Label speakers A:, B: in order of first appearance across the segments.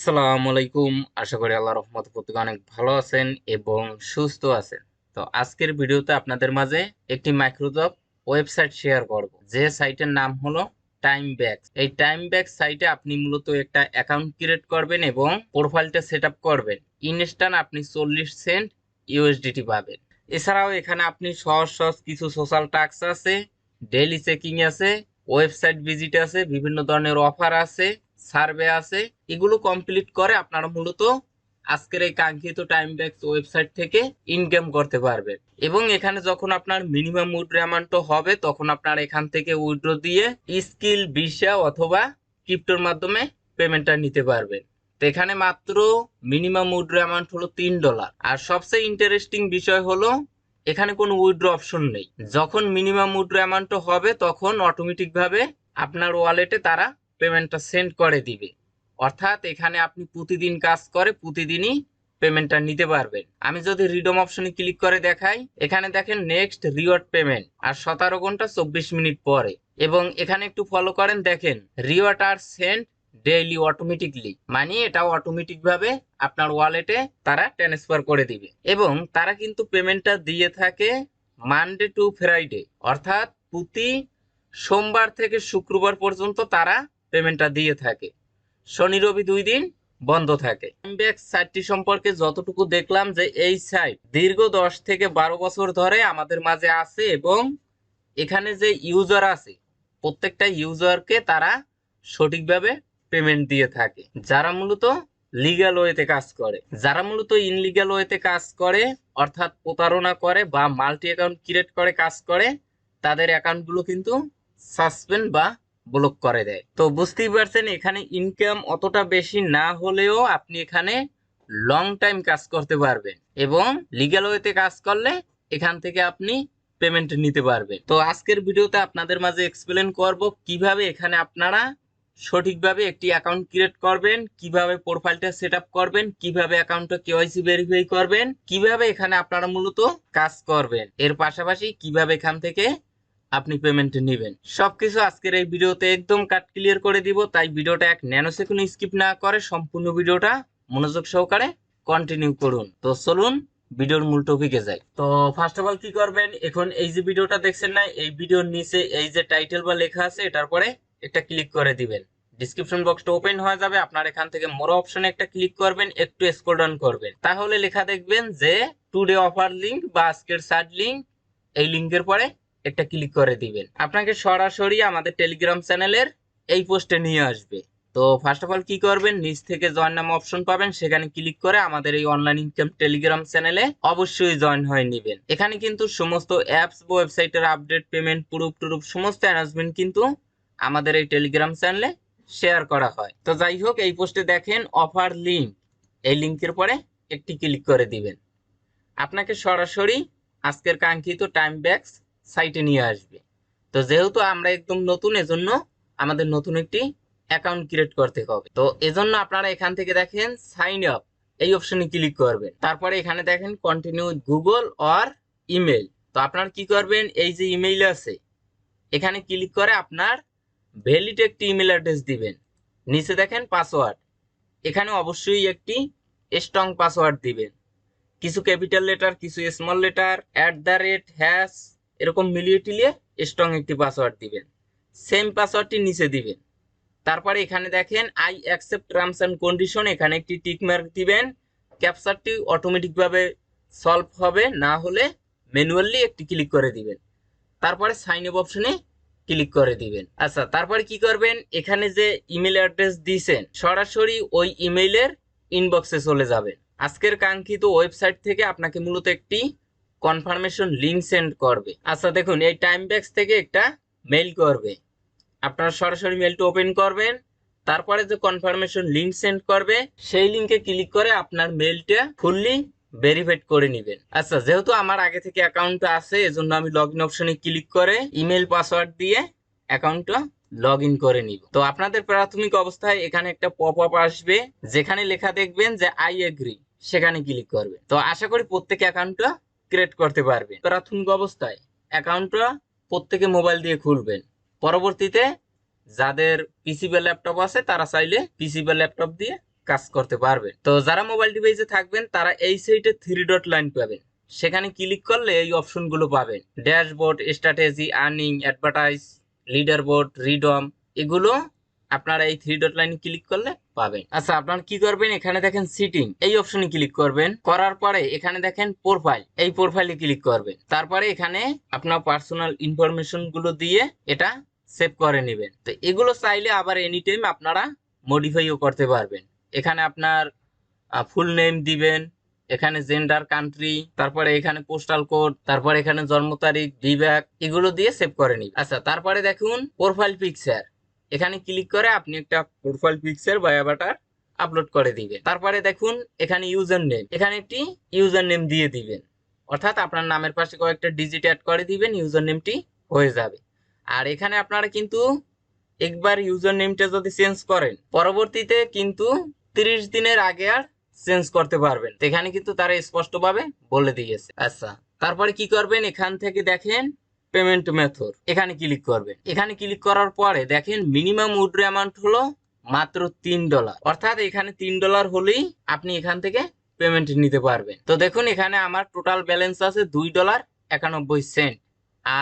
A: আসসালামু আলাইকুম। আশা করি আল্লাহর রহমতে প্রত্যেকে অনেক ভালো আছেন এবং সুস্থ আছেন। তো আজকের ভিডিওতে আপনাদের মাঝে একটি মাইক্রোসফট ওয়েবসাইট শেয়ার করব, যে সাইটের নাম হলো টাইম ব্যাকস। এই টাইম ব্যাকস সাইটে আপনি মূলত একটা অ্যাকাউন্ট ক্রিয়েট করবেন এবং প্রোফাইলটা সেট আপ করবেন। ইনস্ট্যান্ট আপনি 40 সেন্ট ইউএসডিটি পাবেন। এছাড়াও এখানে আপনি সহজ সহজ কিছু সোশ্যাল টাস্ক আছে, ডেইলি চেকিং আছে, ওয়েবসাইট ভিজিট আছে, বিভিন্ন ধরনের অফার আছে, সার্ভে আছে। এগুলো কমপ্লিট করে আপনারা মূলত আজকের এই কাঙ্ক্ষিত টাইম ব্যাকস ওয়েবসাইট থেকে ইনকাম করতে পারবেন। এবং এখানে যখন আপনার মিনিমাম উইথড্র অ্যামাউন্ট হবে তখন আপনারা এখান থেকে উইথড্র দিয়ে স্কিল, ভিসা অথবা ক্রিপ্টোর মাধ্যমে পেমেন্টটা নিতে পারবেন। তো এখানে মাত্র মিনিমাম উইথড্র অ্যামাউন্ট হলো $3। আর সবচেয়ে ইন্টারেস্টিং বিষয় হলো এখানে কোনো উইথড্র অপশন নেই। যখন মিনিমাম উইথড্র অ্যামাউন্ট হবে তখন অটোমেটিক ভাবে আপনার ওয়ালেটে তারা পেমেন্টটা সেন্ড করে দিবে। অর্থাৎ এখানে আপনি প্রতিদিন কাজ করে প্রতিদিনই পেমেন্টটা নিতে পারবেন। আমি যদি রিডম অপশনে ক্লিক করে দেখাই, এখানে দেখেন নেক্সট রিওয়ার্ড পেমেন্ট আর 17 ঘন্টা 24 মিনিট পরে। এবং এখানে একটু ফলো করেন, দেখেন রিওয়ার্ড আর সেন্ড ডেইলি অটোমেটিকলি, মানে এটা অটোমেটিক ভাবে আপনার ওয়ালেটে তারা ট্রান্সফার করে দিবে। এবং তারা কিন্তু পেমেন্টটা দিয়ে থাকে মানডে টু ফ্রাইডে, অর্থাৎ প্রতি সোমবার থেকে শুক্রবার পর্যন্ত তারা পেমেন্টটা দিয়ে থাকে। শনি রবি 2 দিন বন্ধ থাকে। টাইমব্যাকস সাইটটি সম্পর্কে যতটুকু দেখলাম যে এই সাইট দীর্ঘ 10 থেকে 12 বছর ধরে আমাদের মাঝে আছে এবং এখানে যে ইউজার আছে প্রত্যেকটা ইউজারকে তারা সঠিকভাবে পেমেন্ট দিয়ে থাকে, যারা মূলত লিগ্যাল ওয়েতে কাজ করে। যারা মূলত ইনলিগ্যাল ওয়েতে কাজ করে, অর্থাৎ প্রতারণা করে বা মাল্টি অ্যাকাউন্ট ক্রিয়েট করে কাজ করে, তাদের অ্যাকাউন্টগুলো কিন্তু সাসপেন্ড বা ব্লক করে দেয়। তো বুঝতেই পারছেন এখানে ইনকাম অতটা বেশি না হলেও আপনি এখানে লং টাইম কাজ করতে পারবেন এবং লিগ্যাল ওয়েতে কাজ করলে এখান থেকে আপনি পেমেন্ট নিতে পারবেন। তো আজকের ভিডিওতে আপনাদের মাঝে এক্সপ্লেন করব কিভাবে এখানে আপনারা সঠিকভাবে একটি অ্যাকাউন্ট ক্রিয়েট করবেন, কিভাবে প্রোফাইলটা সেট আপ করবেন, কিভাবে অ্যাকাউন্টটা কেওয়াইসি ভেরিফাই করবেন, কিভাবে এখানে আপনারা মূলত কাজ করবেন, এর পাশাপাশি কিভাবে এখান থেকে আপনি পেমেন্ট নেবেন, সবকিছু আজকের এই ভিডিওতে একদম কাট ক্লিয়ার করে দিব। তাই ভিডিওটা 1 ন্যানো সেকেন্ড স্কিপ না করে সম্পূর্ণ ভিডিওটা মনোযোগ সহকারে কন্টিনিউ করুন। তো চলুন ভিডিওর মূল টপিকে যাই। তো ফার্স্ট অফ অল কি করবেন, এখন এই যে ভিডিওটা দেখছেন না, এই ভিডিওর নিচে এই যে টাইটেল বা লেখা আছে এটার পরে একটা ক্লিক করে দিবেন। ডিসক্রিপশন বক্সটা ওপেন হয়ে যাবে, আপনার এখান থেকে মোর অপশনে একটা ক্লিক করবেন, একটু স্ক্রল ডাউন করবেন, তাহলে লেখা দেখবেন যে টুডে অফার লিংক বা আজকের সাইট লিংক। এই লিংকের পরে একটা ক্লিক করে দিবেন, আপনাকে সরাসরি আমাদের টেলিগ্রাম চ্যানেলের এই পোস্টে নিয়ে আসবে। তো ফার্স্ট অফ অল কি করবেন, নিচ থেকে জয়েন নাম অপশন পাবেন, সেখানে ক্লিক করে আমাদের এই অনলাইন ইনকাম টেলিগ্রাম চ্যানেলে অবশ্যই জয়েন হয়ে নেবেন। এখানে কিন্তু সমস্ত অ্যাপস বা ওয়েবসাইটের আপডেট, পেমেন্ট, প্রুফ টুরুফ সমস্ত অ্যানাউন্সমেন্ট কিন্তু আমাদের এই টেলিগ্রাম চ্যানেলে শেয়ার করা হয়। তো যাই হোক, এই পোস্টে দেখেন অফার লিংক, এই লিংকের পরে একটি ক্লিক করে দিবেন, আপনাকে সরাসরি আজকের কাঙ্ক্ষিত টাইম ব্যাকস সাইটে নিয়ে আসবে। তো যেহেতু আমরা একদম নতুন, এজন্য আমাদের নতুন একটি অ্যাকাউন্ট ক্রিয়েট করতে হবে। তো এজন্য আপনারা এখান থেকে দেখেন সাইন আপ, এই অপশনে ক্লিক করবেন। তারপরে এখানে দেখেন continue with Google or email. তো আপনারা কি করবেন, এই যে ইমেইল আছে এখানে ক্লিক করে আপনার ভ্যালিড একটি ইমেল অ্যাড্রেস দিবেন। নিচে দেখেন পাসওয়ার্ড, এখানে অবশ্যই একটি স্ট্রং পাসওয়ার্ড দিবেন, কিছু ক্যাপিটাল লেটার, কিছু স্মল লেটার, @, এরকম মিলিয়ে টিলিয়ে স্ট্রং একটি পাসওয়ার্ড দিবেন। সেম পাসওয়ার্ডটি নিচে দিবেন। তারপরে এখানে দেখেন I accept terms and condition, এখানে একটি টিক মার্ক দিবেন। ক্যাপচারটি অটোমেটিক ভাবে সলভ হবে, না হলে ম্যানুয়ালি একটি ক্লিক করে দিবেন। তারপরে সাইন আপ অপশনে ক্লিক করে দিবেন। আচ্ছা, তারপরে কি করবেন, এখানে যে ইমেল অ্যাড্রেস দিয়েছেন সরাসরি ওই ইমেইলের ইনবক্সে চলে যাবেন। আজকের কাঙ্ক্ষিত ওয়েবসাইট থেকে আপনাকে মূলত একটি কনফার্মেশন লিংক সেন্ড করবে। আচ্ছা দেখুন, এই টাইম ব্যাকস থেকে একটা মেইল করবে, আপনারা সরাসরি মেইলটা ওপেন করবেন। তারপরে যে কনফার্মেশন লিংক সেন্ড করবে সেই লিংকে ক্লিক করে আপনার মেইলটা ফুললি ভেরিফাইড করে নেবেন। আচ্ছা, যেহেতু আমার আগে থেকে অ্যাকাউন্টটা আছে এজন্য আমি লগ ইন অপশনে ক্লিক করে ইমেল পাসওয়ার্ড দিয়ে অ্যাকাউন্টটা লগ ইন করে নিব। তো আপনাদের প্রাথমিক অবস্থায় এখানে একটা পপ আপ আসবে, যেখানে লেখা দেখবেন যে আই এগ্রি, সেখানে ক্লিক করবেন। তো আশা করি প্রত্যেকে অ্যাকাউন্টটা ক্রিয়েট করতে পারবেন। প্রাথমিক অবস্থায় অ্যাকাউন্টটা প্রত্যেকে মোবাইল দিয়ে খুলবেন। পরবর্তীতে যাদের পিসি বা ল্যাপটপ আছে তারা চাইলে পিসি বা ল্যাপটপ দিয়ে কাজ করতে পারবেন। তো যারা মোবাইল ডিভাইসে থাকবেন তারা এই সাইটে 3 ডট লাইন পাবেন, সেখানে ক্লিক করলে এই অপশনগুলো পাবেন, dashboard, strategy, earning, advertise, leaderboard, redeem, এগুলো আপনারা এই 3 ডট লাইনে ক্লিক করলে পাবেন। আচ্ছা, আপনারা কি করবেন, এখানে দেখেন সিটিং, এই অপশনে ক্লিক করবেন। করার পরে এখানে দেখেন প্রোফাইল, এই প্রোফাইলে ক্লিক করবেন। তারপরে এখানে আপনার পার্সোনাল ইনফরমেশন গুলো দিয়ে এটা সেভ করে নেবেন। তো এগুলো চাইলে আবার এনি টাইম আপনারা মডিফাইও করতে পারবেন। এখানে আপনার ফুল নেম দিবেন, এখানে জেন্ডার, কান্ট্রি, তারপরে এখানে পোস্টাল কোড, তারপরে এখানে জন্ম তারিখ, বিভাগ, এগুলো দিয়ে সেভ করে নিন। আচ্ছা, তারপরে দেখুন প্রোফাইল পিকচার, এখানে ক্লিক করে আপনি একটা প্রোফাইল পিকচার বা অ্যাভাটার আপলোড করে দিবেন। তারপরে দেখুন এখানে ইউজার নেম, এখানে একটি ইউজার নেম দিয়ে দিবেন, অর্থাৎ আপনার নামের পাশে কয়েকটা ডিজিট অ্যাড করে দিবেন, ইউজার নেমটি হয়ে যাবে। আর এখানে আপনারা কিন্তু একবার ইউজার নেমটা যদি চেঞ্জ করেন, পরবর্তীতে কিন্তু 30 দিনের আগে আর চেঞ্জ করতে পারবেন। এখানে কিন্তু তারা স্পষ্টভাবে বলে দিয়েছে। আচ্ছা, তারপরে কি করবেন, এখান থেকে দেখেন পেমেন্ট মেথড, এখানে ক্লিক করবেন। এখানে ক্লিক করার পরে দেখেন মিনিমাম উইথড্র অ্যামাউন্ট হলো মাত্র $3, অর্থাৎ এখানে $3 হলেই আপনি এখান থেকে পেমেন্ট নিতে পারবেন। তো দেখুন এখানে আমার টোটাল ব্যালেন্স আছে $2.91,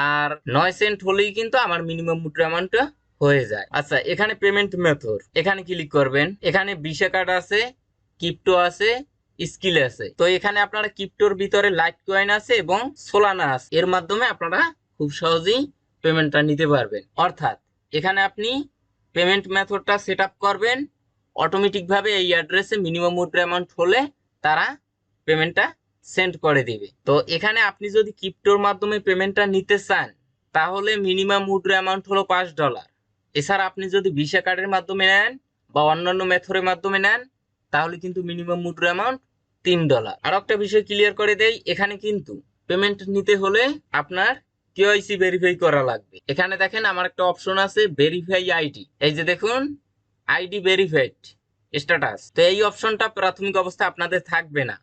A: আর 9 সেন্ট হলেই কিন্তু আমার মিনিমাম উইথড্র অ্যামাউন্টটা হয়ে যায়। আচ্ছা, এখানে পেমেন্ট মেথড, এখানে ক্লিক করবেন। এখানে ভিসা কার্ড আছে, ক্রিপ্টো আছে, স্কিল আছে। তো এখানে আপনারা ক্রিপ্টোর ভিতরে লাইট কয়েন আছে এবং সোলানা আছে, এর মাধ্যমে আপনারা খুব সহজেই পেমেন্টটা নিতে পারবেন। অর্থাৎ এখানে আপনি পেমেন্ট মেথডটা সেট আপ করবেন, অটোমেটিক ভাবে এই অ্যাড্রেসে মিনিমাম উইথড্র অ্যামাউন্ট হলে তারা পেমেন্টটা সেন্ড করে দিবে। তো এখানে আপনি যদি ক্রিপ্টোর মাধ্যমে পেমেন্টটা নিতে চান তাহলে মিনিমাম উইথড্র অ্যামাউন্ট হলো $5। এছাড়া আপনি যদি ভিসা কার্ডের মাধ্যমে নেন বা অন্যান্য মেথডের মাধ্যমে নেন তাহলে কিন্তু মিনিমাম উইথড্র অ্যামাউন্ট $3। আর একটা বিষয় ক্লিয়ার করে দেই, এখানে কিন্তু পেমেন্ট নিতে হলে আপনার কেওয়াইসি ভেরিফাই করা লাগবে। এখানে দেখেন আমার একটা অপশন আছে ভেরিফাই আইডি, এই যে দেখুন আইডি ভেরিফাইড স্ট্যাটাস। তো এই অপশনটা প্রাথমিক অবস্থায় আপনাদের থাকবে না,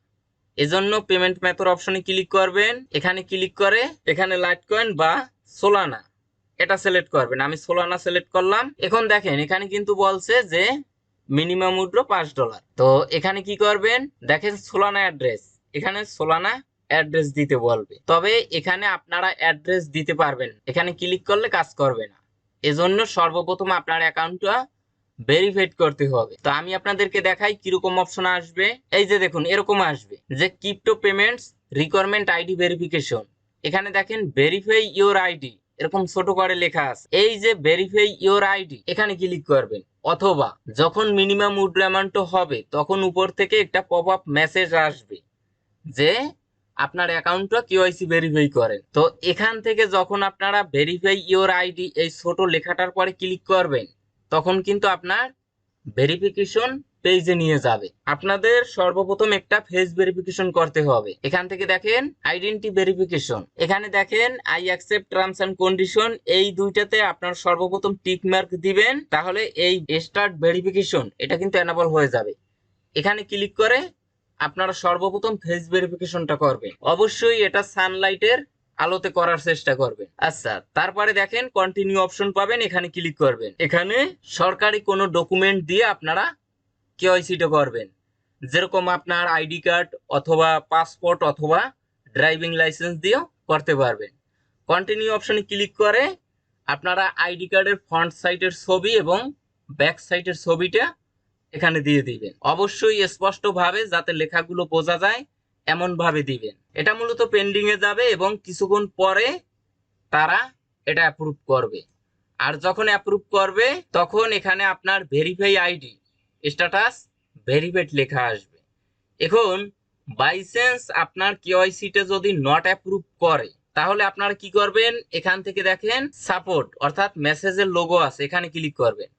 A: এজন্য পেমেন্ট মেথড অপশনে ক্লিক করবেন। এখানে ক্লিক করে এখানে লাইট কয়েন বা সোলানা এটা সিলেক্ট করবেন। আমি সোলানা সিলেক্ট করলাম। এখন দেখেন এখানে কিন্তু বলছে যে মিনিমাম উইথড্র $5। তো এখানে কি করবেন, দেখেন সোলানা অ্যাড্রেস, এখানে সোলানা অ্যাড্রেস দিতে বলবে, তবে এখানে আপনারা অ্যাড্রেস দিতে পারবেন, এখানে ক্লিক করলে কাজ করবে না। এজন্য সর্বপ্রথম আপনার অ্যাকাউন্টটা ভেরিফাইড করতে হবে। তো আমি আপনাদেরকে দেখাই কিরকম অপশন আসবে। এই যে দেখুন এরকম আসবে যে crypto payments requirement ID verification. এখানে দেখেন ভেরিফাই ইওর আইডি এরকম ছোট করে লেখা আছে। এই যে ভেরিফাই ইওর আইডি এখানে ক্লিক করবেন, অথবা যখন মিনিমাম উইথড্র অ্যামাউন্ট হবে তখন উপর থেকে একটা পপ আপ মেসেজ আসবে যে আপনার অ্যাকাউন্টটা কেওয়াইসি ভেরিফাই করেন। তো এখান থেকে যখন আপনারা ভেরিফাই ইওর আইডি এই ছোট লেখাটার পরে ক্লিক করবেন তখন কিন্তু আপনার ভেরিফিকেশন পেজে নিয়ে যাবে। আপনাদের সর্বপ্রথম একটা ফেস ভেরিফিকেশন করতে হবে। এখান থেকে দেখেন আইডেন্টি ভেরিফিকেশন, এখানে দেখেন I accept terms and condition, এই দুইটাতে আপনার সর্বপ্রথম টিক মার্ক দিবেন, তাহলে এই স্টার্ট ভেরিফিকেশন এটা কিন্তু এনাবল হয়ে যাবে। এখানে ক্লিক করে আপনারা সর্বপ্রথম ফেস ভেরিফিকেশনটা করবেন। অবশ্যই এটা সানলাইটের আলোতে করার চেষ্টা করবেন। আচ্ছা, তারপরে দেখেন কন্টিনিউ অপশন পাবেন, এখানে ক্লিক করবেন। এখানে সরকারি কোনো ডকুমেন্ট দিয়ে আপনারা কেওয়াইসিটা করবেন, যেরকম আপনার আইডি কার্ড অথবা পাসপোর্ট অথবা ড্রাইভিং লাইসেন্স দিয়েও করতে পারবেন। কন্টিনিউ অপশনে ক্লিক করে আপনারা আইডি কার্ডের ফ্রন্ট সাইডের ছবি এবং ব্যাক সাইডের ছবিটা এখানে দিয়ে দিবেন, অবশ্যই স্পষ্টভাবে যাতে লেখাগুলো বোঝা যায় এমন ভাবে দিবেন। এটা মূলত পেন্ডিং এ যাবে এবং কিছুক্ষণ পরে তারা এটা অ্যাপ্রুভ করবে। আর যখন অ্যাপ্রুভ করবে তখন এখানে আপনার ভেরিফাই আইডি স্ট্যাটাস ভেরিফাইড লেখা আসবে। এখন বাই চান্স আপনার কেওয়াইসিটা যদি নট অ্যাপ্রুভ করে তাহলে আপনারা কি করবেন, এখান থেকে দেখেন সাপোর্ট অর্থাৎ মেসেজের লোগো আছে, এখানে ক্লিক করবেন।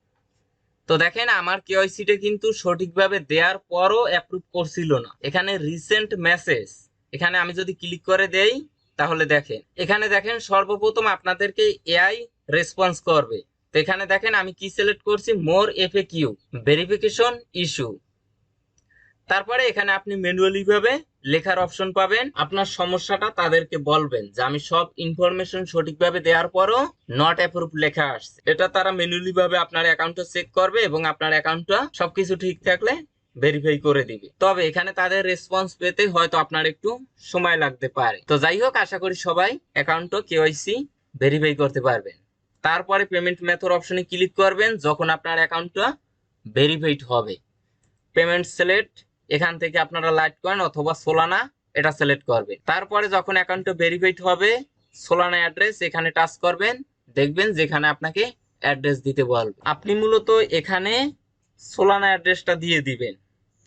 A: তো দেখেন আমার কেওয়াইসিটা কিন্তু সঠিকভাবে দেওয়ার পরও অ্যাপ্রুভ করছিল না। এখানে রিসেন্ট মেসেজ, এখানে আমি যদি ক্লিক করে দেই তাহলে দেখেন এখানে দেখেন সর্বপ্রথম আপনাদেরকে এআই রেসপন্স করবে। তো এখানে দেখেন আমি কি সিলেক্ট করছি, মোর এফএকিউ ভেরিফিকেশন ইস্যু। তারপরে এখানে আপনি ম্যানুয়ালি ভাবে লেখার অপশন পাবেন, আপনার সমস্যাটা তাদেরকে বলবেন যে আমি সব ইনফরমেশন সঠিকভাবে দেওয়ার পরও নট অ্যাপ্রুভ লেখা আসছে। এটা তারা ম্যানুয়ালি ভাবে আপনার অ্যাকাউন্টটা চেক করবে এবং আপনার অ্যাকাউন্টটা সবকিছু ঠিক থাকলে ভেরিফাই করে দিবে। তবে এখানে তাদের রেসপন্স পেতে হয়তো আপনার একটু সময় লাগতে পারে। তো যাই হোক, আশা করি সবাই অ্যাকাউন্টটা কেওয়াইসি ভেরিফাই করতে পারবেন। তারপরে পেমেন্ট মেথড অপশনে ক্লিক করবেন যখন আপনার অ্যাকাউন্টটা ভেরিফাইড হবে। পেমেন্ট সিলেক্ট, এখান থেকে আপনারা লাইটকয়েন অথবা সোলানা এটা সিলেক্ট করবেন। তারপরে যখন অ্যাকাউন্টটা ভেরিফাইড হবে, সোলানা অ্যাড্রেস এখানে টাচ করবেন, দেখবেন যেখানে আপনাকে অ্যাড্রেস দিতে বলবে। আপনি মূলত এখানে সোলানা অ্যাড্রেসটা দিয়ে দিবেন।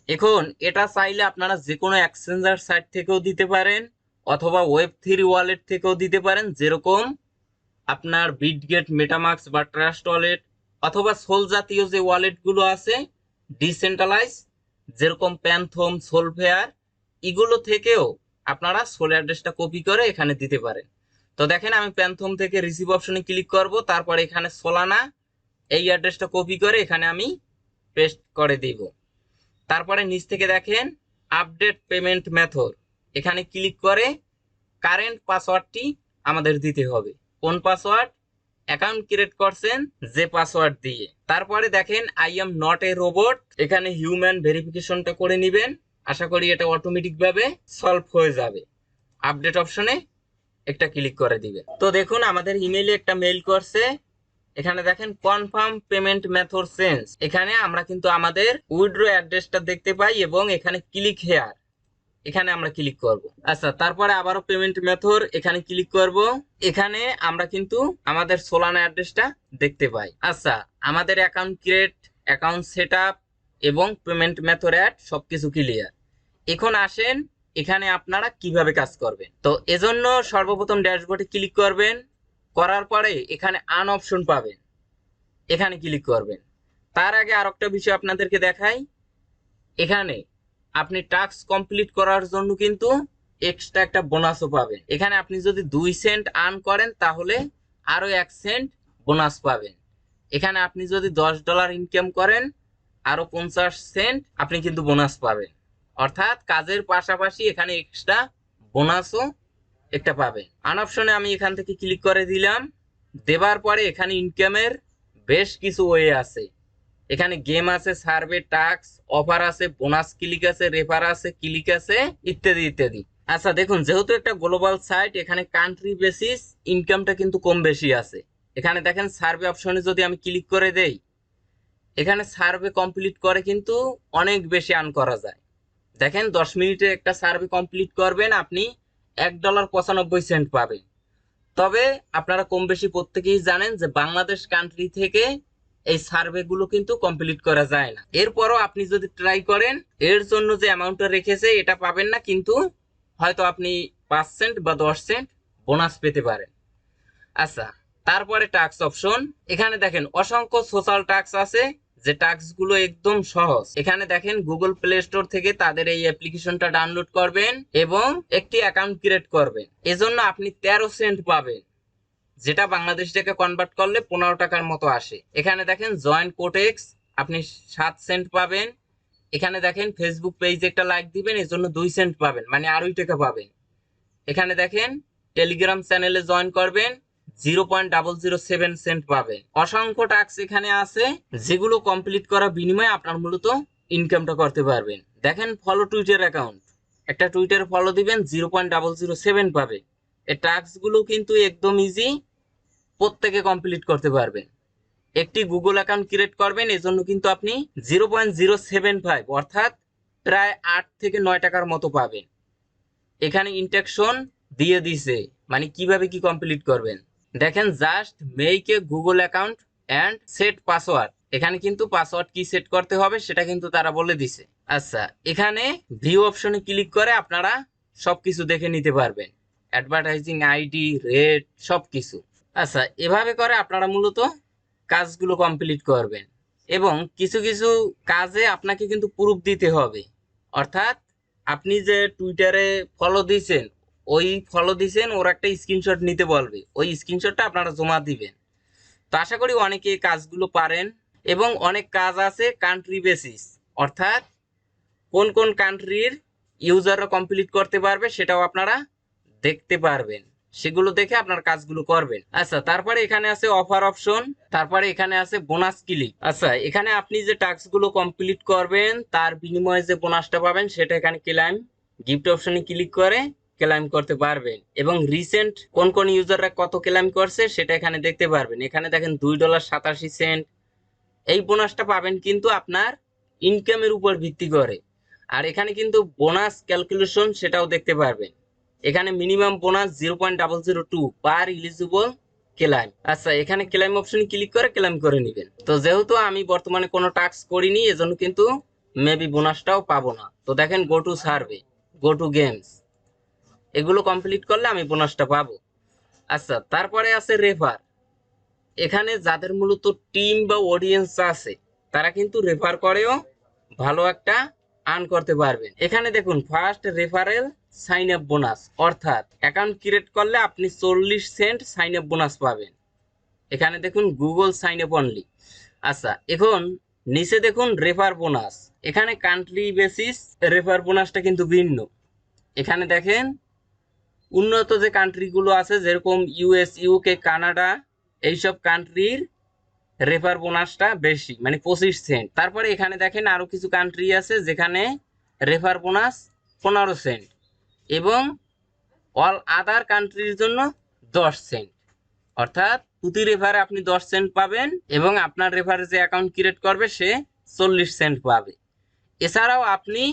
A: এখন এটা চাইলে আপনারা যে কোনো এক্সচেঞ্জার সাইট থেকেও দিতে পারেন অথবা ওয়েব3 ওয়ালেট থেকেও দিতে পারেন, যেরকম আপনার বিটগেট, মেটামাস্ক বা ট্রাস্ট ওয়ালেট অথবা সোল জাতীয় যে ওয়ালেটগুলো আছে ডিসেন্ট্রালাইজ, যেরকম প্যান্থম, সোলফেয়ার, এগুলো থেকেও আপনারা সোল অ্যাড্রেসটা কপি করে এখানে দিতে পারেন। তো দেখেন আমি প্যান্থম থেকে রিসিভ অপশনে ক্লিক করব, তারপরে এখানে সোলানা এই অ্যাড্রেসটা কপি করে এখানে আমি পেস্ট করে দিব। তারপরে নিচ থেকে দেখেন আপডেট পেমেন্ট মেথড, এখানে ক্লিক করে কারেন্ট পাসওয়ার্ডটি আমাদের দিতে হবে। কোন পাসওয়ার্ড? অ্যাকাউন্ট ক্রিয়েট করছেন যে পাসওয়ার্ড দিয়ে। তারপরে দেখেন I am not a robot, এখানে হিউম্যান ভেরিফিকেশনটা করে নেবেন। আশা করি এটা অটোমেটিক ভাবে সলভ হয়ে যাবে। আপডেট অপশনে একটা ক্লিক করে দিবে। তো দেখুন আমাদের ইমেইলে একটা মেইল করছে, এখানে দেখেন কনফার্ম পেমেন্ট মেথড চেঞ্জ, এখানে আমরা কিন্তু আমাদের উইথড্র অ্যাড্রেসটা দেখতে পাই এবং এখানে ক্লিক হেয়ার এখানে আমরা ক্লিক করব। আচ্ছা, তারপরে আবারও পেমেন্ট মেথড এখানে ক্লিক করব, এখানে আমরা কিন্তু আমাদের সোলানা অ্যাড্রেসটা দেখতে পাই। আচ্ছা, আমাদের অ্যাকাউন্ট ক্রিয়েট, অ্যাকাউন্ট সেটআপ এবং পেমেন্ট মেথড অ্যাড সবকিছু ক্লিয়ার। এখন আসেন এখানে আপনারা কিভাবে কাজ করবেন। তো এজন্য সর্বপ্রথম ড্যাশবোর্ডে ক্লিক করবেন, করার পরে এখানে আন অপশন পাবেন, এখানে ক্লিক করবেন। তার আগে আরেকটা বিষয় আপনাদেরকে দেখাই, এখানে আপনি টাস্ক কমপ্লিট করার জন্য কিন্তু এক্সট্রা একটা বোনাসও পাবেন। এখানে আপনি যদি 2 সেন্ট আর্ন করেন তাহলে আরো 1 সেন্ট বোনাস পাবেন। এখানে আপনি যদি $10 ইনকাম করেন আরো 50 সেন্ট আপনি কিন্তু বোনাস পাবেন। অর্থাৎ কাজের পাশাপাশি এখানে এক্সট্রা বোনাসও একটা পাবেন। আন অপশনে আমি এখান থেকে ক্লিক করে দিলাম, দেবার পরে এখানে ইনকামের বেশ কিছু ওয়ে আছে। এখানে গেম আছে, সার্ভে, টাস্ক, অফার আছে, বোনাস ক্লিক আছে, রেফার আছে, ক্লিক আছে, ইত্যাদি ইত্যাদি। আচ্ছা দেখুন, যেহেতু একটা গ্লোবাল সাইট এখানে কান্ট্রি বেসিস ইনকামটা কিন্তু কম বেশি আছে। এখানে দেখেন সার্ভে অপশনে যদি আমি ক্লিক করে দেই, এখানে সার্ভে কমপ্লিট করে কিন্তু অনেক বেশি আর্ন করা যায়। দেখেন 10 মিনিটে একটা সার্ভে কমপ্লিট করবেন, আপনি $1.95 পাবেন। তবে আপনারা কম বেশি প্রত্যেকেই জানেন যে বাংলাদেশ কান্ট্রি থেকে এই সার্ভে গুলো কিন্তু কমপ্লিট করা যায় না। এরপরও আপনি যদি ট্রাই করেন, এর জন্য যে অ্যামাউন্টটা রেখেছে এটা পাবেন না, কিন্তু হয়তো আপনি 5 সেন্ট বা 10 সেন্ট বোনাস পেতে পারেন। আচ্ছা, তারপরে টাস্ক অপশন, এখানে দেখেন অসংখ্য সোশ্যাল টাস্ক আছে, যে টাস্ক গুলো একদম সহজ। এখানে দেখেন গুগল প্লে স্টোর থেকে তাদের এই অ্যাপ্লিকেশনটা ডাউনলোড করবেন এবং একটি অ্যাকাউন্ট ক্রিয়েট করবেন। এজন্য আপনি 13 সেন্ট পাবেন, যেটা বাংলাদেশ থেকে কনভার্ট করলে 15 টাকার মতো আসে। এখানে দেখেন জয়েন কোটেক্স, আপনি 7 সেন্ট পাবেন। এখানে দেখেন ফেসবুক পেজে একটা লাইক দিবেন, এর জন্য 2 সেন্ট পাবেন, মানে 2.5 টাকা পাবেন। এখানে দেখেন টেলিগ্রাম চ্যানেলে জয়েন করবেন, 0.007 সেন্ট পাবেন। অসংখ্য টাস্ক এখানে আছে, যেগুলো কমপ্লিট করা বিনিময়ে আপনার মূলত ইনকামটা করতে পারবেন। দেখেন ফলো টুইটার অ্যাকাউন্ট, একটা টুইটার ফলো দিবেন, 0.007 পাবে। এই টাস্ক গুলো কিন্তু একদম ইজি, প্রত্যেকে কমপ্লিট করতে পারবেন। একটি গুগল অ্যাকাউন্ট ক্রিয়েট করবেন, এজন্য কিন্তু আপনি 0.075 অর্থাৎ প্রায় 8 থেকে 9 টাকার মতো পাবেন। এখানে ইনস্ট্রাকশন দিয়ে দিছে, মানে কিভাবে কি কমপ্লিট করবেন। দেখেন just make a Google account and set password, এখানে কিন্তু পাসওয়ার্ড কি সেট করতে হবে সেটা কিন্তু তারা বলে দিছে। আচ্ছা, এখানে ভিউ অপশনে ক্লিক করে আপনারা সবকিছু দেখে নিতে পারবেন, অ্যাডভার্টাইজিং আইডি, রেট, সবকিছু। আচ্ছা, এভাবে করে আপনারা মূলত কাজগুলো কমপ্লিট করবেন এবং কিছু কিছু কাজে আপনাকে কিন্তু প্রুফ দিতে হবে। অর্থাৎ আপনি যে টুইটারে ফলো দিয়েছেন, ওই ফলো দিয়েছেন ওর একটা স্ক্রিনশট নিতে বলবে, ওই স্ক্রিনশটটা আপনারা জমা দিবেন। তো আশা করি অনেকে এই কাজগুলো পারেন। এবং অনেক কাজ আছে কান্ট্রি বেসিস, অর্থাৎ কোন কোন কান্ট্রির ইউজাররা কমপ্লিট করতে পারবে সেটাও আপনারা দেখতে পারবেন। সেগুলো দেখে আপনার কাজগুলো করবেন। আচ্ছা, তারপরে এখানে আছে অফার অপশন, তারপরে এখানে আছে বোনাস ক্লিক। আচ্ছা, এখানে আপনি যে টাস্কগুলো কমপ্লিট করবেন তার বিনিময়ে যে বোনাসটা পাবেন সেটা এখানে ক্লেম গিফট অপশনে ক্লিক করে ক্লেম করতে পারবেন এবং রিসেন্ট কোন কোন ইউজাররা কত ক্লেম করছে সেটা এখানে দেখতে পারবেন। এখানে দেখেন $2.87। এই বোনাসটা পাবেন কিন্তু আপনার ইনকামের উপর ভিত্তি করে। আর এখানে কিন্তু বোনাস ক্যালকুলেশন সেটাও দেখতে পারবেন। এখানে মিনিমাম বোনাস 0.002 পার ইলিজিবল ক্লেম। আচ্ছা, এখানে ক্লেম অপশনে ক্লিক করে ক্লেম করে নেবেন। তো যেহেতু আমি বর্তমানে কোনো টাস্ক করিনি এজন্য কিন্তু মেবি বোনাসটাও পাবো না। তো দেখেন go to survey, go to games, এগুলো কমপ্লিট করলে আমি বোনাসটা পাবো। আচ্ছা, তারপরে আছে রেফার। এখানে যাদের মূলত টিম বা অডিয়েন্স আছে তারা কিন্তু রেফার করেও ভালো একটা আর্ন করতে পারবেন। এখানে দেখুন first referral sign up bonus, অর্থাৎ অ্যাকাউন্ট ক্রিয়েট করলে আপনি 40 সেন্ট সাইন আপ বোনাস পাবেন। এখানে দেখুন গুগল সাইন আপ অনলি। আচ্ছা, এখন নিচে দেখুন রেফার বোনাস। এখানে কান্ট্রি বেসিস রেফার বোনাসটা কিন্তু ভিন্ন। এখানে দেখেন উন্নত যে কান্ট্রিগুলো আছে যেরকম ইউএস, ইউকে, কানাডা, এইসব কান্ট্রির রেফার বোনাসটা বেশি, মানে 25 সেন্ট। তারপরে এখানে দেখেন আরো কিছু কান্ট্রি আছে যেখানে রেফার বোনাস 15 সেন্ট এবং অল আদার কান্ট্রির জন্য 10 সেন্ট। অর্থাৎ প্রতি রেফারে আপনি 10 সেন্ট পাবেন এবং আপনার রেফারে যে অ্যাকাউন্ট ক্রিয়েট করবে সে 40 সেন্ট পাবে। এছাড়াও আপনি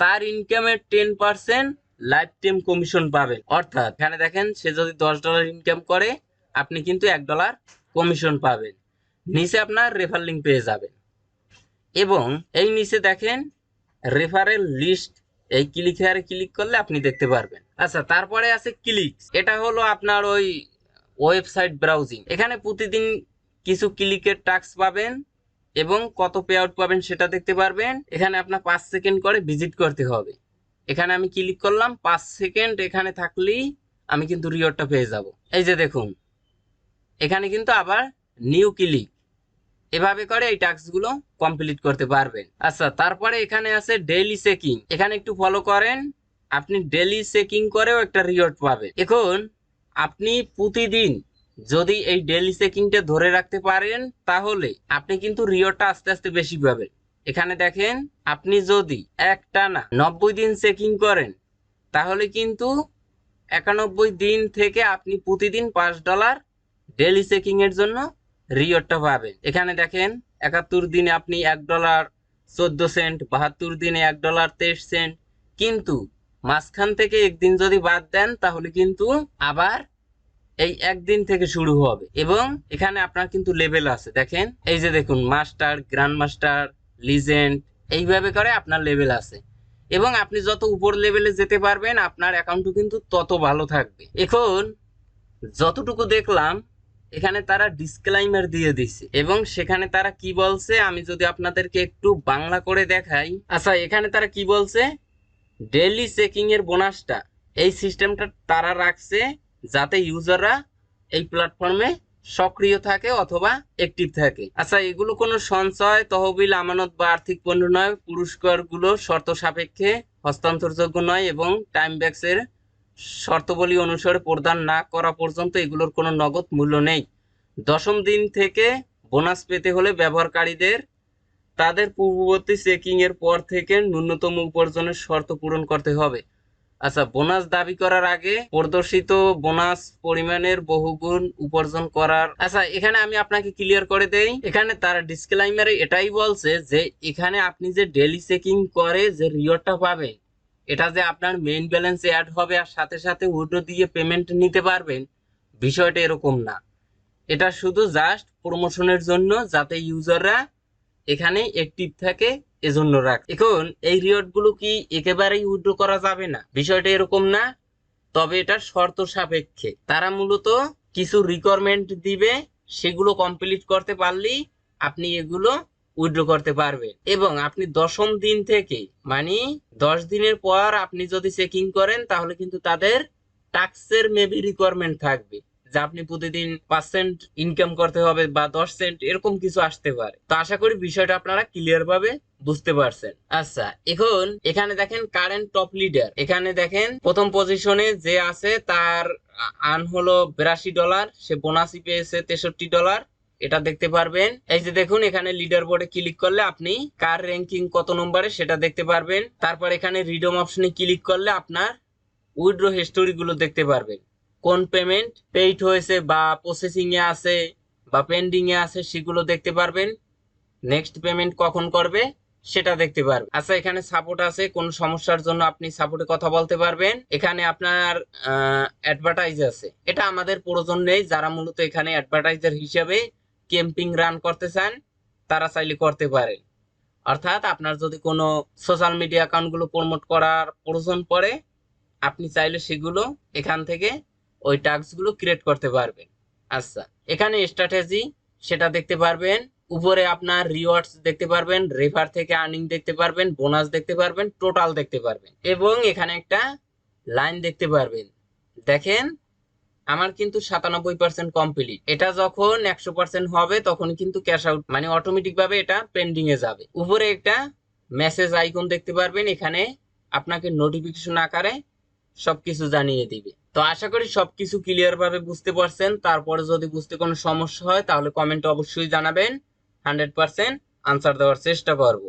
A: তার ইনকামের 10% লাইফ টাইম কমিশন পাবেন। অর্থাৎ এখানে দেখেন সে যদি $10 ইনকাম করে আপনি কিন্তু $1 কমিশন পাবেন। নিচে আপনার রেফার লিঙ্ক পেয়ে যাবেন এবং এই নিচে দেখেন রেফারেল লিস্ট, এই ক্লিক হেয়ারে ক্লিক করলে আপনি দেখতে পারবেন। আচ্ছা, তারপরে আছে ক্লিক। এটা হলো আপনার ওই ওয়েবসাইট ব্রাউজিং। এখানে প্রতিদিন কিছু ক্লিকের টাস্ক পাবেন এবং কত পে আউট পাবেন সেটা দেখতে পারবেন। এখানে আপনার 5 সেকেন্ড করে ভিজিট করতে হবে। এখানে আমি ক্লিক করলাম, 5 সেকেন্ড এখানে থাকলেই আমি কিন্তু রিওয়ার্ডটা পেয়ে যাব। এই যে দেখুন এখানে কিন্তু আবার নিউ ক্লিক, এভাবে করে এই টাস্কগুলো কমপ্লিট করতে পারবেন। আচ্ছা, তারপরে এখানে আছে ডেইলি চেকিং। এখানে একটু ফলো করেন, আপনি ডেইলি চেকিং করেও একটা রিওয়ার্ড পাবেন। এখন আপনি প্রতিদিন যদি এই ডেইলি চেকিংটা ধরে রাখতে পারেন তাহলে আপনি কিন্তু রিওয়ার্ডটা আস্তে আস্তে বেশি পাবেন। এখানে দেখেন আপনি যদি একটানা 90 দিন চেকিং করেন তাহলে কিন্তু 91 দিন থেকে আপনি প্রতিদিন $5 ডেইলি চেকিং এর জন্য রিওয়ার্ডটা পাবেন। এখানে দেখেন 71 দিনে আপনি $1.14, 72 দিনে $1.23। কিন্তু মাঝখান থেকে একদিন যদি বাদ দেন তাহলে কিন্তু আবার এই একদিন থেকে শুরু হবে এবং এখানে আপনার কিন্তু লেভেল আছে। দেখেন এই যে দেখুন মাস্টার, গ্র্যান্ড মাস্টার, লিজেন্ড, এইভাবে করে আপনার লেভেল আছে এবং আপনি যত উপর লেভেলে যেতে পারবেন আপনার অ্যাকাউন্টও কিন্তু তত ভালো থাকবে। এখন যতটুকু দেখলাম এখানে তারা ডিসক্লাইমার দিয়ে দিছে এবং সেখানে তারা কি বলছে আমি যদি আপনাদেরকে একটু বাংলা করে দেখাই। আচ্ছা, এখানে তারা কি বলছে, ডেইলি চেকিং এর বোনাসটা এই সিস্টেমটা তারা রাখছে যাতে ইউজাররা এই প্ল্যাটফর্মে সক্রিয় থাকে অথবা অ্যাক্টিভ থাকে। আচ্ছা, এগুলো কোনো সঞ্চয়, তহবিল, আমানত বা আর্থিক পণ্য নয়। পুরস্কারগুলো শর্ত সাপেক্ষে হস্তান্তরযোগ্য নয় এবং টাইম ব্যাক্সের শর্তাবলী অনুসারে প্রদান না করা পর্যন্ত এগুলোর কোনো নগদ মূল্য নেই। 10ম দিন থেকে বোনাস পেতে হলে ব্যবহারকারীদের তাদের পূর্ববর্তী চেকিং এর পর থেকে ন্যূনতম উপার্জনের শর্ত পূরণ করতে হবে। আচ্ছা, বোনাস দাবি করার আগে প্রদর্শিত বোনাস পরিমাণের বহুগুণ উপার্জন করার। আচ্ছা, এখানে আমি আপনাকে ক্লিয়ার করে দেই, এখানে তারা ডিসক্লেইমারে এটাই বলছে যে এখানে আপনি যে ডেইলি চেকিং করে যে রিওয়ার্ডটা পাবেন এটা যে আপনার মেইন ব্যালেন্সে অ্যাড হবে আর সাথে সাথে উইথড্র দিয়ে পেমেন্ট নিতে পারবেন, বিষয়টা এরকম না। এটা শুধু জাস্ট প্রমোশনের জন্য যাতে ইউজাররা এখানে অ্যাক্টিভ থাকে এজন্য রাখ। এখন এই রিওয়ার্ড গুলো কি একেবারেই উইথড্র করা যাবে না, বিষয়টা এরকম না, তবে এটা শর্ত সাপেক্ষে। তারা মূলত কিছু রিকোয়ারমেন্ট দিবে, সেগুলো কমপ্লিট করতে পারলেই আপনি এগুলো উইথড্র করতে পারবেন এবং আপনি 10ম দিন থেকে মানে 10 দিনের পর আপনি যদি চেকিং করেন তাহলে কিন্তু তাদের ট্যাক্সের মেবি রিকোয়ারমেন্ট থাকবে যে আপনি প্রতিদিন 5 সেন্ট ইনকাম করতে হবে বা 10 সেন্ট, এরকম কিছু আসতে পারে। তো আশা করি বিষয়টা আপনারা ক্লিয়ার ভাবে বুঝতে পারছেন। আচ্ছা, এখন এখানে দেখেন কারেন্ট টপ লিডার, এখানে দেখেন প্রথম পজিশনে যে আছে তার আর্ন হলো $82, সে বোনাসই পেয়েছে $63, এটা দেখতে পারবেন। এই যে দেখুন এখানে লিডার বোর্ডে ক্লিক করলে আপনি কার র্যাঙ্কিং কত নম্বরে সেটা দেখতে পারবেন। তারপর এখানে রিডম অপশনে ক্লিক করলে আপনার উইথড্র হিস্টোরি গুলো দেখতে পারবেন, কোন পেমেন্ট পেইড হয়েছে বা প্রসেসিং এ আছে বা পেন্ডিং এ আছে সেগুলো দেখতে পারবেন। নেক্সট পেমেন্ট কখন করবে সেটা দেখতে পারবেন। আচ্ছা, এখানে সাপোর্ট আছে, কোন সমস্যার জন্য আপনি সাপোর্টে কথা বলতে পারবেন। এখানে আপনার অ্যাডভার্টাইজ আছে, এটা আমাদের প্রয়োজন নেই। যারা মূলত এখানে অ্যাডভার্টাইজার হিসেবে ক্যাম্পিং রান করতে চান তারা চাইলে করতে পারেন। অর্থাৎ আপনার যদি কোনো সোশ্যাল মিডিয়া অ্যাকাউন্টগুলো প্রমোট করার প্রয়োজন পড়ে আপনি চাইলে সেগুলো এখান থেকে ওই টাস্কগুলো ক্রিয়েট করতে পারবেন। আচ্ছা, এখানে স্ট্র্যাটেজি সেটা দেখতে পারবেন। উপরে আপনার রিওয়ার্ডস দেখতে পারবেন, রেফার থেকে আর্নিং দেখতে পারবেন, বোনাস দেখতে পারবেন, টোটাল দেখতে পারবেন এবং এখানে একটা লাইন দেখতে পারবেন। দেখেন আমার কিন্তু 97% কমপ্লিট। এটা যখন 100% হবে তখন কিন্তু ক্যাশ আউট মানে অটোমেটিক ভাবে এটা পেন্ডিং এ যাবে। উপরে একটা মেসেজ আইকন দেখতে পারবেন, এখানে আপনাকে নোটিফিকেশন আকারে সবকিছু জানিয়ে দিবে। তো আশা করি সবকিছু ক্লিয়ার ভাবে বুঝতে পারছেন। তারপরে যদি বুঝতে কোনো সমস্যা হয় তাহলে কমেন্টে অবশ্যই জানাবেন, 100% আনসার দেওয়ার চেষ্টা করব।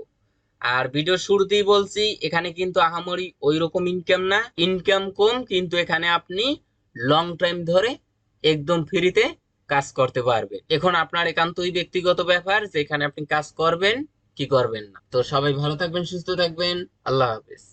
A: আর ভিডিও শুরুতেই বলছি এখানে কিন্তু আহামরি ওই রকম ইনকাম না, ইনকাম কম, কিন্তু এখানে আপনি লং টাইম ধরে একদম ফ্রিতে কাজ করতে পারবেন। এখন আপনার একান্তই ব্যক্তিগত ব্যাপার যে এখানে আপনি কাজ করবেন কি করবেন না। তো সবাই ভালো থাকবেন, সুস্থ থাকবেন, আল্লাহ হাফেজ।